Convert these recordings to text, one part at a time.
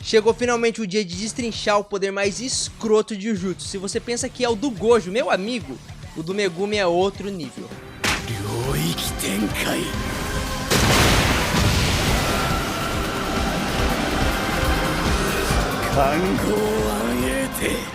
Chegou finalmente o dia de destrinchar o poder mais escroto de Jujutsu. Se você pensa que é o do Gojo, meu amigo, o do Megumi é outro nível.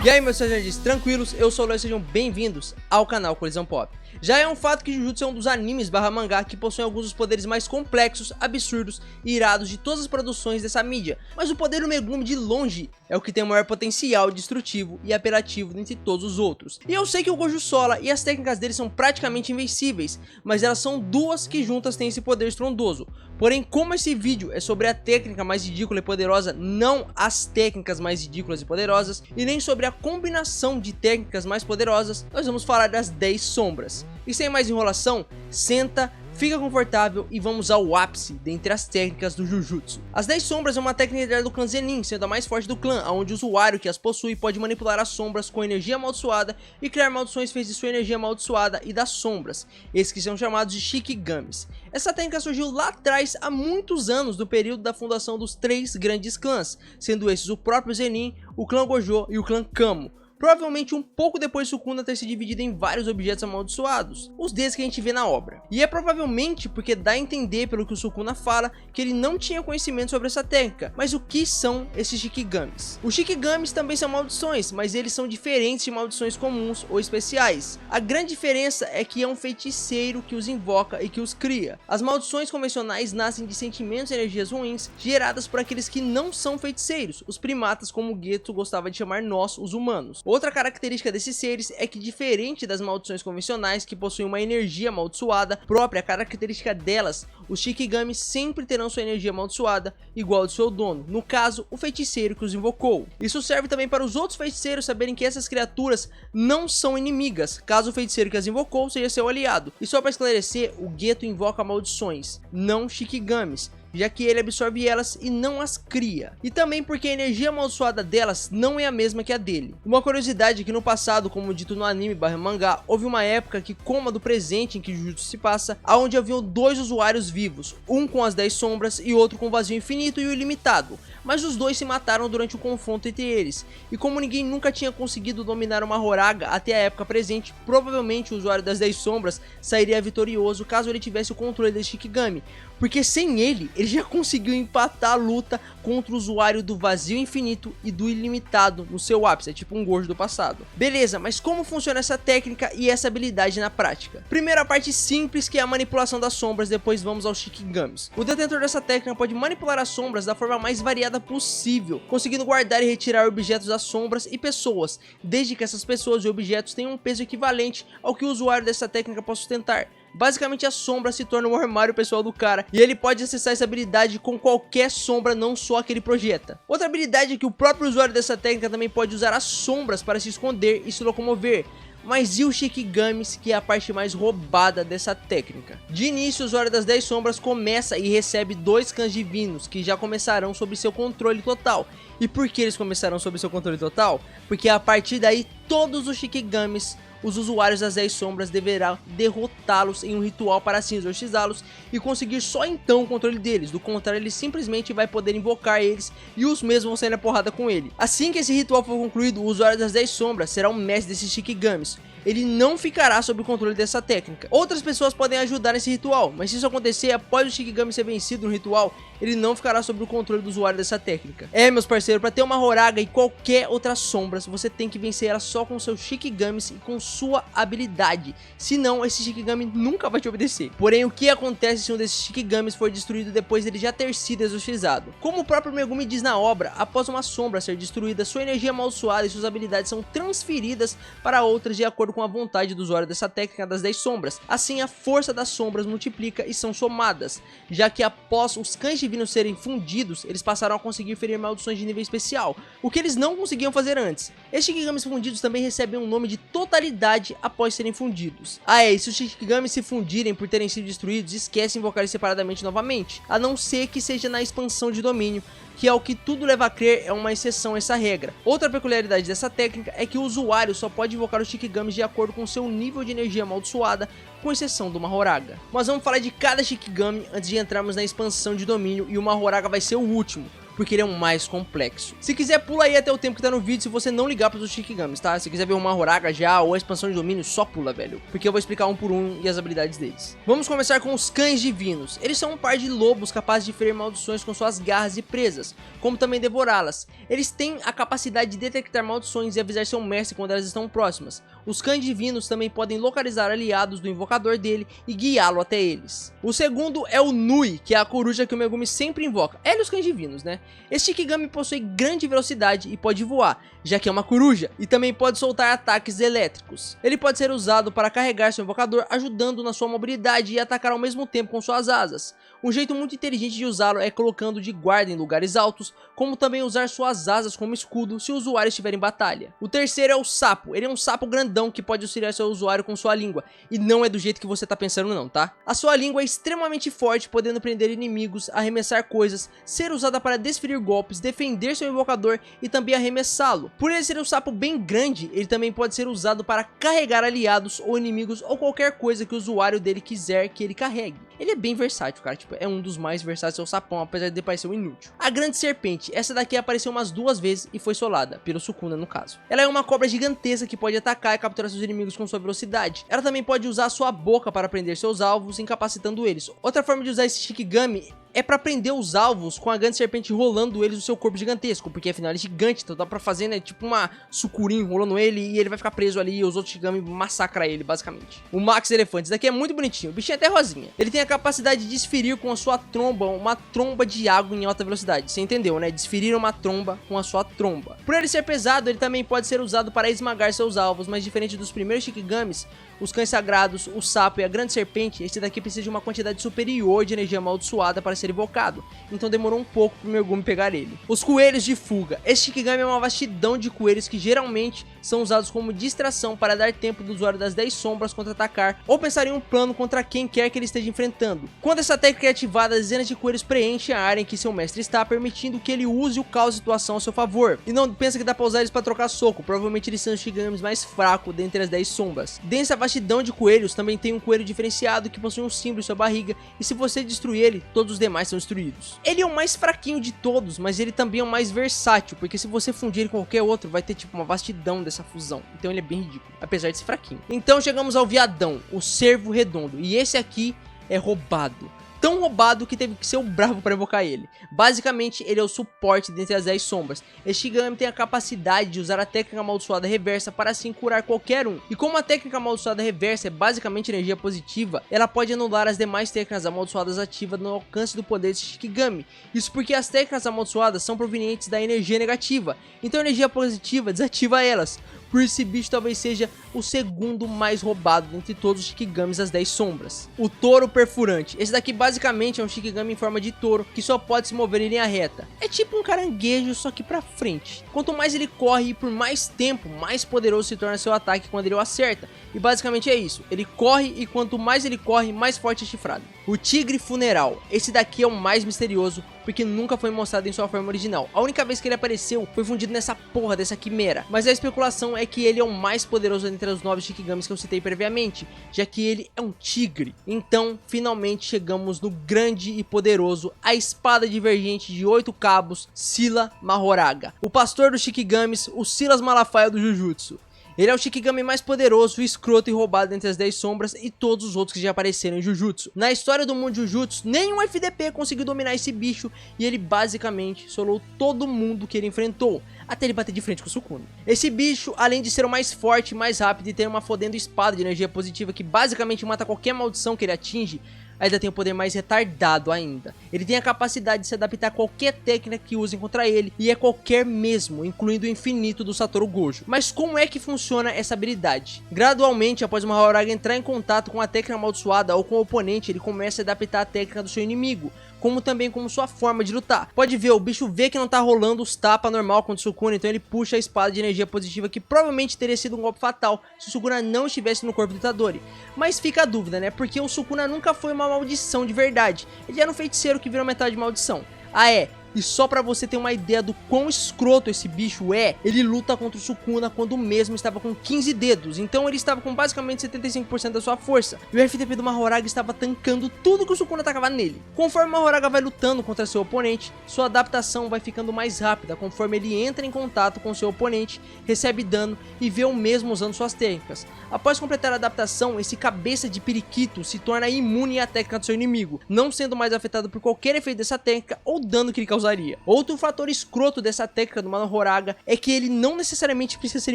E aí, meus sargentos tranquilos, eu sou o Léo e sejam bem-vindos ao canal Colisão Pop. Já é um fato que Jujutsu é um dos animes / mangá que possuem alguns dos poderes mais complexos, absurdos e irados de todas as produções dessa mídia, mas o poder do Megumi de longe é o que tem o maior potencial destrutivo e apelativo dentre todos os outros. E eu sei que o Gojo sola e as técnicas dele são praticamente invencíveis, mas elas são duas que juntas têm esse poder estrondoso. Porém, como esse vídeo é sobre a técnica mais ridícula e poderosa, não as técnicas mais ridículas e poderosas, e nem sobre a combinação de técnicas mais poderosas, nós vamos falar das 10 sombras. E sem mais enrolação, senta, fica confortável e vamos ao ápice dentre as técnicas do Jujutsu. As 10 sombras é uma técnica do clã Zenin, sendo a mais forte do clã, onde o usuário que as possui pode manipular as sombras com energia amaldiçoada e criar maldições feitas de sua energia amaldiçoada e das sombras, esses que são chamados de Shikigamis. Essa técnica surgiu lá atrás, há muitos anos, no período da fundação dos 3 grandes clãs, sendo esses o próprio Zenin, o clã Gojo e o clã Kamo. Provavelmente um pouco depois de Sukuna ter se dividido em vários objetos amaldiçoados, os desses que a gente vê na obra. E é provavelmente porque dá a entender pelo que o Sukuna fala que ele não tinha conhecimento sobre essa técnica. Mas o que são esses Shikigamis? Os Shikigamis também são maldições, mas eles são diferentes de maldições comuns ou especiais. A grande diferença é que é um feiticeiro que os invoca e que os cria. As maldições convencionais nascem de sentimentos e energias ruins geradas por aqueles que não são feiticeiros, os primatas, como o Geto gostava de chamar nós, os humanos. Outra característica desses seres é que, diferente das maldições convencionais que possuem uma energia amaldiçoada própria, a característica delas, os Shikigamis sempre terão sua energia amaldiçoada igual ao do seu dono, no caso, o feiticeiro que os invocou. Isso serve também para os outros feiticeiros saberem que essas criaturas não são inimigas, caso o feiticeiro que as invocou seja seu aliado. E só para esclarecer, o Geto invoca maldições, não Shikigamis, já que ele absorve elas e não as cria. E também porque a energia amaldiçoada delas não é a mesma que a dele. Uma curiosidade é que no passado, como dito no anime / mangá, houve uma época que, como a do presente em que Jujutsu se passa, onde haviam 2 usuários vivos, um com as 10 sombras e outro com o vazio infinito e o ilimitado. Mas os dois se mataram durante o confronto entre eles, e como ninguém nunca tinha conseguido dominar uma Horaga até a época presente, provavelmente o usuário das 10 sombras sairia vitorioso caso ele tivesse o controle desse Shikigami, porque sem ele já conseguiu empatar a luta contra o usuário do vazio infinito e do ilimitado no seu ápice, é tipo um Gojo do passado. Beleza, mas como funciona essa técnica e essa habilidade na prática? Primeiro a parte simples, que é a manipulação das sombras, depois vamos aos Shikigamis. O detentor dessa técnica pode manipular as sombras da forma mais variada possível, conseguindo guardar e retirar objetos das sombras e pessoas, desde que essas pessoas e objetos tenham um peso equivalente ao que o usuário dessa técnica possa sustentar. Basicamente a sombra se torna o armário pessoal do cara, e ele pode acessar essa habilidade com qualquer sombra, não só a que ele projeta. Outra habilidade é que o próprio usuário dessa técnica também pode usar as sombras para se esconder e se locomover. Mas e os Shikigamis, que é a parte mais roubada dessa técnica? De início, o usuário das 10 sombras começa e recebe 2 cães divinos, que já começarão sob seu controle total. E por que eles começarão sob seu controle total? Porque a partir daí, todos os Shikigamis, os usuários das 10 sombras deverão derrotá-los em um ritual para assim exorcizá-los e conseguir só então o controle deles. Do contrário, ele simplesmente vai poder invocar eles e os mesmos vão sair na porrada com ele. Assim que esse ritual for concluído, o usuário das 10 sombras será o mestre desses Shikigamis. Ele não ficará sob o controle dessa técnica. Outras pessoas podem ajudar nesse ritual, mas se isso acontecer após o Shikigami ser vencido no ritual, ele não ficará sob o controle do usuário dessa técnica. Meus parceiros, para ter uma Horaga e qualquer outra sombra, você tem que vencer ela só com seus Shikigamis e com sua habilidade. Senão, esse Shikigami nunca vai te obedecer. Porém, o que acontece se um desses Shikigamis for destruído depois dele já ter sido exorcizado? Como o próprio Megumi diz na obra, após uma sombra ser destruída, sua energia amaldiçoada e suas habilidades são transferidas para outras de acordo com a vontade do usuário dessa técnica das 10 sombras. Assim, a força das sombras multiplica e são somadas, já que após os cães divinos serem fundidos, eles passaram a conseguir ferir maldições de nível especial, o que eles não conseguiam fazer antes. Esses Shikigamis fundidos também recebem um nome de totalidade após serem fundidos. E se os Shikigamis se fundirem por terem sido destruídos, esquece invocar eles separadamente novamente, a não ser que seja na expansão de domínio, que é o que tudo leva a crer é uma exceção a essa regra. Outra peculiaridade dessa técnica é que o usuário só pode invocar os Shikigamis de acordo com seu nível de energia amaldiçoada, com exceção do Mahoraga. Mas vamos falar de cada Shikigami antes de entrarmos na expansão de domínio, e o Mahoraga vai ser o último, porque ele é o mais complexo. Se quiser, pula aí até o tempo que tá no vídeo se você não ligar pros Shikigamis, tá? Se quiser ver o Mahoraga já ou a expansão de domínio, só pula, velho, porque eu vou explicar um por um e as habilidades deles. Vamos começar com os Cães Divinos. Eles são um par de lobos capazes de ferir maldições com suas garras e presas, como também devorá-las. Eles têm a capacidade de detectar maldições e avisar seu mestre quando elas estão próximas. Os Cães Divinos também podem localizar aliados do invocador dele e guiá-lo até eles. O segundo é o Nui, que é a coruja que o Megumi sempre invoca. Ela e os Cães Divinos, né? Este Shikigami possui grande velocidade e pode voar, já que é uma coruja, e também pode soltar ataques elétricos. Ele pode ser usado para carregar seu invocador, ajudando na sua mobilidade e atacar ao mesmo tempo com suas asas. Um jeito muito inteligente de usá-lo é colocando de guarda em lugares altos, como também usar suas asas como escudo se o usuário estiver em batalha. O terceiro é o Sapo. Ele é um sapo grandão que pode auxiliar seu usuário com sua língua, e não é do jeito que você tá pensando não, tá? A sua língua é extremamente forte, podendo prender inimigos, arremessar coisas, ser usada para desferir golpes, defender seu invocador e também arremessá-lo. Por ele ser um sapo bem grande, ele também pode ser usado para carregar aliados ou inimigos ou qualquer coisa que o usuário dele quiser que ele carregue. Ele é bem versátil, cara, tipo, é um dos mais versáteis, é o sapão, apesar de parecer um inútil. A Grande Serpente, essa daqui apareceu umas 2 vezes e foi solada, pelo Sukuna no caso. Ela é uma cobra gigantesca que pode atacar e capturar seus inimigos com sua velocidade. Ela também pode usar a sua boca para prender seus alvos, incapacitando eles. Outra forma de usar esse Shikigami é pra prender os alvos com a Grande Serpente rolando eles no seu corpo gigantesco, porque afinal ele é gigante, então dá pra fazer, né, tipo uma Sucuri rolando ele e ele vai ficar preso ali e os outros Shikigami massacram ele, basicamente. O Max Elefante, esse daqui é muito bonitinho, o bichinho é até rosinha. Ele tem a capacidade de desferir com a sua tromba, uma tromba de água em alta velocidade, você entendeu, né, desferir uma tromba com a sua tromba. Por ele ser pesado, ele também pode ser usado para esmagar seus alvos, mas diferente dos primeiros Shikigamis, os Cães Sagrados, o Sapo e a Grande Serpente, esse daqui precisa de uma quantidade superior de energia amaldiçoada para ser invocado, então demorou um pouco pro Megumi pegar ele. Os Coelhos de Fuga. Esse Shikigami é uma vastidão de coelhos que geralmente são usados como distração para dar tempo do usuário das 10 sombras contra-atacar ou pensar em um plano contra quem quer que ele esteja enfrentando. Quando essa técnica é ativada, dezenas de coelhos preenchem a área em que seu mestre está, permitindo que ele use o caos e situação a seu favor. E não pensa que dá pra usar eles para trocar soco, provavelmente eles são os Shikigamis mais fracos dentre as 10 sombras. Dessa vastidão de coelhos, também tem um coelho diferenciado que possui um símbolo em sua barriga, e se você destruir ele, todos os demais são destruídos. Ele é o mais fraquinho de todos, mas ele também é o mais versátil, porque se você fundir ele com qualquer outro, vai ter tipo uma vastidão dessa fusão. Então ele é bem ridículo, apesar de ser fraquinho. Então chegamos ao Viadão, o Cervo Redondo, e esse aqui é roubado. Tão roubado que teve que ser o bravo para invocar ele. Basicamente, ele é o suporte dentre as 10 sombras. Este Shikigami tem a capacidade de usar a técnica amaldiçoada reversa para assim curar qualquer um. E como a técnica amaldiçoada reversa é basicamente energia positiva, ela pode anular as demais técnicas amaldiçoadas ativas no alcance do poder desse Shikigami. Isso porque as técnicas amaldiçoadas são provenientes da energia negativa, então a energia positiva desativa elas. Por esse bicho talvez seja o segundo mais roubado entre todos os Shikigamis das 10 sombras. O Touro Perfurante. Esse daqui basicamente é um Shikigami em forma de touro que só pode se mover em linha reta. É tipo um caranguejo, só que pra frente. Quanto mais ele corre e por mais tempo, mais poderoso se torna seu ataque quando ele o acerta. E basicamente é isso. Ele corre e quanto mais ele corre, mais forte é chifrado. O Tigre Funeral. Esse daqui é o mais misterioso, porque nunca foi mostrado em sua forma original. A única vez que ele apareceu foi fundido nessa porra dessa quimera. Mas a especulação é que ele é o mais poderoso entre os 9 Shikigamis que eu citei previamente, já que ele é um tigre. Então, finalmente chegamos no grande e poderoso, a espada divergente de 8 cabos, Sila Mahoraga. O pastor dos Shikigamis, o Silas Malafaia do Jujutsu. Ele é o Shikigami mais poderoso, escroto e roubado entre as 10 sombras e todos os outros que já apareceram em Jujutsu. Na história do mundo Jujutsu, nenhum FDP conseguiu dominar esse bicho e ele basicamente solou todo mundo que ele enfrentou, até ele bater de frente com o Sukuna. Esse bicho, além de ser o mais forte, mais rápido e ter uma fodendo espada de energia positiva que basicamente mata qualquer maldição que ele atinge, ainda tem o poder mais retardado ainda. Ele tem a capacidade de se adaptar a qualquer técnica que usem contra ele, e é qualquer mesmo, incluindo o infinito do Satoru Gojo. Mas como é que funciona essa habilidade? Gradualmente, após o Mahoraga entrar em contato com a técnica amaldiçoada ou com o oponente, ele começa a adaptar a técnica do seu inimigo, como também como sua forma de lutar. Pode ver, o bicho vê que não tá rolando os tapas normal contra o Sukuna, então ele puxa a espada de energia positiva que provavelmente teria sido um golpe fatal se o Sukuna não estivesse no corpo do Itadori. Mas fica a dúvida, né? Porque o Sukuna nunca foi uma maldição de verdade. Ele era um feiticeiro que virou metade de maldição. Ah é, E só pra você ter uma ideia do quão escroto esse bicho é, ele luta contra o Sukuna quando o mesmo estava com 15 dedos, então ele estava com basicamente 75% da sua força, e o FTP do Mahoraga estava tancando tudo que o Sukuna atacava nele. Conforme o Mahoraga vai lutando contra seu oponente, sua adaptação vai ficando mais rápida conforme ele entra em contato com seu oponente, recebe dano e vê o mesmo usando suas técnicas. Após completar a adaptação, esse cabeça de periquito se torna imune à técnica do seu inimigo, não sendo mais afetado por qualquer efeito dessa técnica ou dano que ele causaria. Outro fator escroto dessa técnica do Mahoraga é que ele não necessariamente precisa ser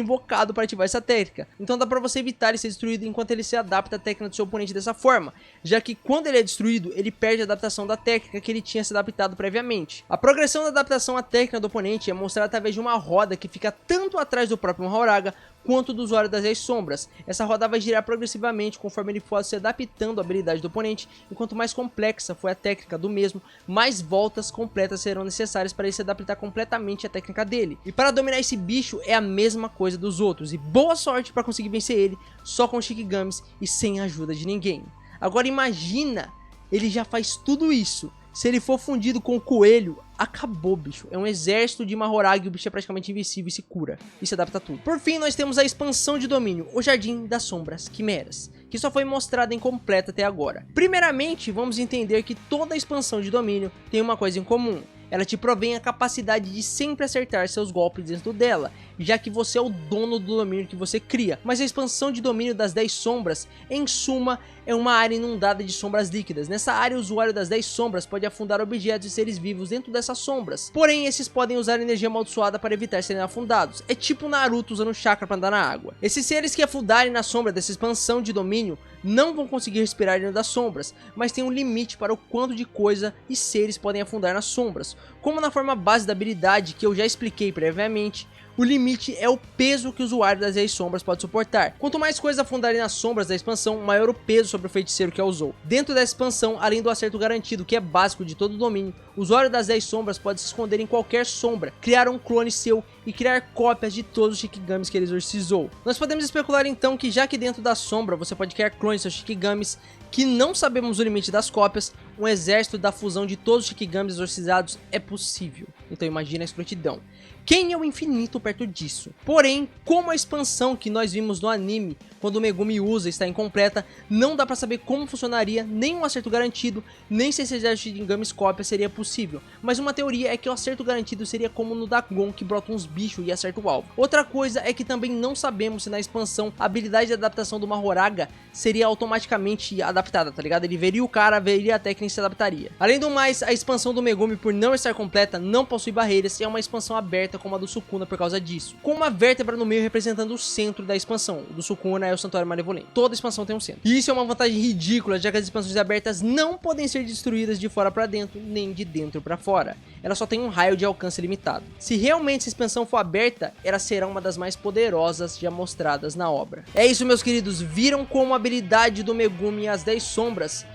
invocado para ativar essa técnica, então dá pra você evitar ele ser destruído enquanto ele se adapta à técnica do seu oponente dessa forma, já que quando ele é destruído, ele perde a adaptação da técnica que ele tinha se adaptado previamente. A progressão da adaptação à técnica do oponente é mostrada através de uma roda que fica tanto atrás do próprio Mahoraga quanto do usuário das 10 sombras. Essa roda vai girar progressivamente conforme ele for se adaptando à habilidade do oponente, e quanto mais complexa for a técnica do mesmo, mais voltas completas serão necessárias para ele se adaptar completamente à técnica dele. E para dominar esse bicho é a mesma coisa dos outros, e boa sorte para conseguir vencer ele só com Shikigamis e sem a ajuda de ninguém. Agora imagina, ele já faz tudo isso. Se ele for fundido com o coelho, acabou, bicho. É um exército de Mahoraga e o bicho é praticamente invencível e se cura. E se adapta a tudo. Por fim, nós temos a expansão de domínio, o Jardim das Sombras Quimeras, que só foi mostrada incompleta até agora. Primeiramente, vamos entender que toda a expansão de domínio tem uma coisa em comum. Ela te provém a capacidade de sempre acertar seus golpes dentro dela, já que você é o dono do domínio que você cria. Mas a expansão de domínio das 10 sombras, em suma, é uma área inundada de sombras líquidas. Nessa área, o usuário das 10 sombras pode afundar objetos e seres vivos dentro dessas sombras. Porém, esses podem usar energia amaldiçoada para evitar serem afundados. É tipo Naruto usando chakra para andar na água. Esses seres que afundarem na sombra dessa expansão de domínio não vão conseguir respirar dentro das sombras, mas tem um limite para o quanto de coisa e seres podem afundar nas sombras. Como na forma base da habilidade que eu já expliquei previamente, o limite é o peso que o usuário das 10 sombras pode suportar. Quanto mais coisas afundarem nas sombras da expansão, maior o peso sobre o feiticeiro que a usou. Dentro dessa expansão, além do acerto garantido, que é básico de todo o domínio, o usuário das 10 sombras pode se esconder em qualquer sombra, criar um clone seu e criar cópias de todos os Shikigamis que ele exorcizou. Nós podemos especular então que já que dentro da sombra você pode criar clones dos Shikigamis, que não sabemos o limite das cópias, um exército da fusão de todos os Shikigamis exorcizados é possível. Então imagina a escrotidão. Quem é o infinito perto disso? Porém, como a expansão que nós vimos no anime, quando o Megumi usa está incompleta, não dá pra saber como funcionaria, nem um acerto garantido, nem se esse exército de Shikigamis cópia seria possível. Mas uma teoria é que o acerto garantido seria como no Dagon, que brota uns bichos e acerta o alvo. Outra coisa é que também não sabemos se na expansão a habilidade de adaptação do Mahoraga seria automaticamente adaptada, tá ligado? Ele veria o cara, veria a técnica e se adaptaria. Além do mais, a expansão do Megumi, por não estar completa, não possui barreiras e é uma expansão aberta como a do Sukuna por causa disso, com uma vértebra no meio representando o centro da expansão. O do Sukuna é o Santuário Malevolente. Toda expansão tem um centro. E isso é uma vantagem ridícula, já que as expansões abertas não podem ser destruídas de fora para dentro, nem de dentro para fora. Ela só tem um raio de alcance limitado. Se realmente essa expansão for aberta, ela será uma das mais poderosas já mostradas na obra. É isso, meus queridos. Viram como a habilidade do Megumi e as 10 sombras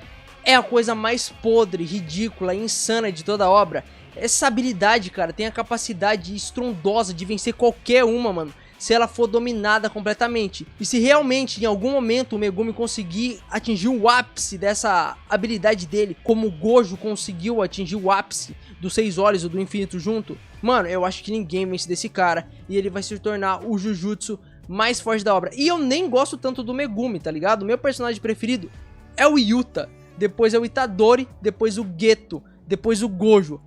é a coisa mais podre, ridícula e insana de toda a obra? Essa habilidade, cara, tem a capacidade estrondosa de vencer qualquer uma, mano, se ela for dominada completamente. E se realmente em algum momento o Megumi conseguir atingir o ápice dessa habilidade dele, como o Gojo conseguiu atingir o ápice dos 6 olhos e do infinito junto, mano, eu acho que ninguém vence desse cara e ele vai se tornar o Jujutsu mais forte da obra. E eu nem gosto tanto do Megumi, tá ligado? O meu personagem preferido é o Yuta, depois é o Itadori, depois o Geto, depois o Gojo,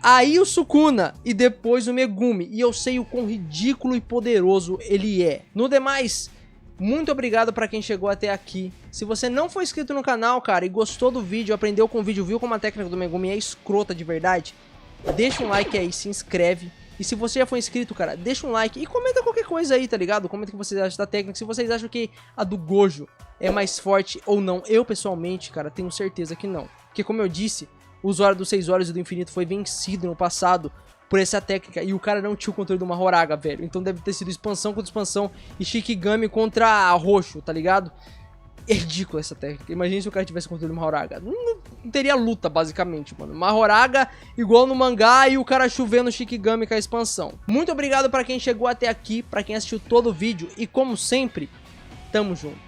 aí o Sukuna e depois o Megumi. E eu sei o quão ridículo e poderoso ele é. No demais, muito obrigado pra quem chegou até aqui. Se você não for inscrito no canal, cara, e gostou do vídeo, aprendeu com o vídeo, viu como a técnica do Megumi é escrota de verdade, deixa um like aí, se inscreve. E se você já foi inscrito, cara, deixa um like e comenta qualquer coisa aí, tá ligado? Comenta o que vocês acham da técnica, se vocês acham que a do Gojo é mais forte ou não. Eu, pessoalmente, cara, tenho certeza que não. Porque, como eu disse, o usuário dos 6 olhos e do infinito foi vencido no passado por essa técnica e o cara não tinha o controle do Mahoraga, velho. Então deve ter sido expansão contra expansão e Shikigami contra roxo, tá ligado? É ridículo essa técnica. Imagina se o cara tivesse controle do Mahoraga. Não teria luta, basicamente, mano. Mahoraga igual no mangá e o cara chovendo Shikigami com a expansão. Muito obrigado pra quem chegou até aqui, pra quem assistiu todo o vídeo e, como sempre, tamo junto.